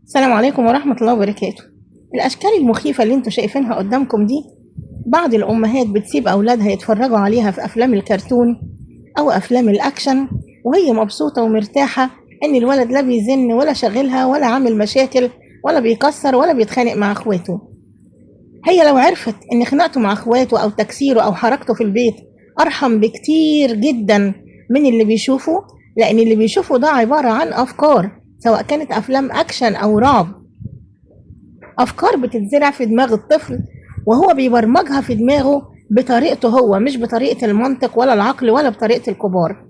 السلام عليكم ورحمة الله وبركاته. الأشكال المخيفة اللي انتوا شايفينها قدامكم دي بعض الأمهات بتسيب أولادها يتفرجوا عليها في أفلام الكرتون أو أفلام الأكشن، وهي مبسوطة ومرتاحة إن الولد لا بيزن ولا شاغلها ولا عامل مشاكل ولا بيكسر ولا بيتخانق مع إخواته. هي لو عرفت إن خناقته مع إخواته أو تكسيره أو حركته في البيت أرحم بكتير جدا من اللي بيشوفه، لأن اللي بيشوفه ده عبارة عن أفكار، سواء كانت أفلام أكشن أو رعب. أفكار بتتزرع في دماغ الطفل وهو بيبرمجها في دماغه بطريقته هو، مش بطريقة المنطق ولا العقل ولا بطريقة الكبار.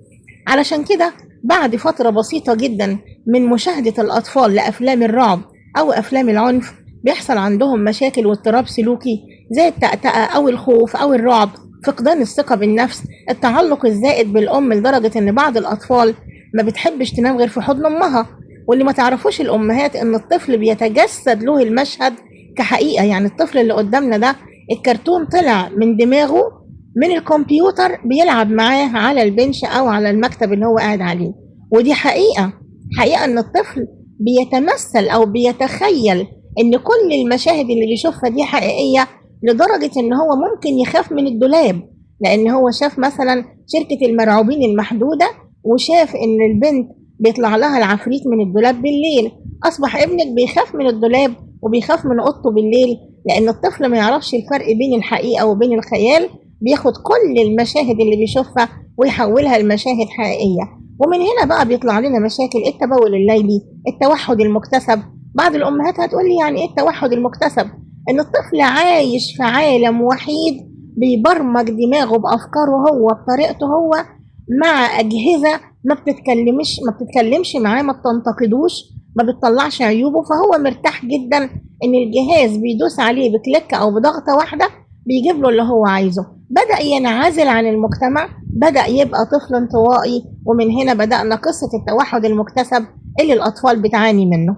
علشان كده بعد فترة بسيطة جدا من مشاهدة الأطفال لأفلام الرعب أو أفلام العنف بيحصل عندهم مشاكل واضطراب سلوكي زي التأتأة أو الخوف أو الرعب، فقدان الثقة بالنفس، التعلق الزائد بالأم لدرجة إن بعض الأطفال ما بتحبش تنام غير في حضن أمها. واللي ما تعرفوش الأمهات إن الطفل بيتجسد له المشهد كحقيقة، يعني الطفل اللي قدامنا ده الكرتون طلع من دماغه من الكمبيوتر بيلعب معاه على البنش أو على المكتب اللي هو قاعد عليه، ودي حقيقة. حقيقة إن الطفل بيتمثل أو بيتخيل إن كل المشاهد اللي بيشوفها دي حقيقية، لدرجة إن هو ممكن يخاف من الدولاب، لأن هو شاف مثلا شركة المرعوبين المحدودة وشاف إن البنت بيطلع لها العفريت من الدولاب بالليل. أصبح ابنك بيخاف من الدولاب وبيخاف من أوضته بالليل، لأن الطفل ما يعرفش الفرق بين الحقيقة وبين الخيال، بياخد كل المشاهد اللي بيشوفها ويحولها لمشاهد حقيقية. ومن هنا بقى بيطلع لنا مشاكل التبول الليلي، التوحد المكتسب. بعض الأمهات هتقول لي يعني إيه التوحد المكتسب؟ إن الطفل عايش في عالم وحيد بيبرمج دماغه بأفكاره هو بطريقته هو، مع أجهزة ما بتتكلمش معاه، ما بتنتقدوش، ما بتطلعش عيوبه، فهو مرتاح جدا ان الجهاز بيدوس عليه بكليك او بضغطة واحدة بيجيب له اللي هو عايزه. بدأ ينعزل عن المجتمع، بدأ يبقى طفل انطوائي، ومن هنا بدأنا قصة التوحد المكتسب اللي الأطفال بتعاني منه.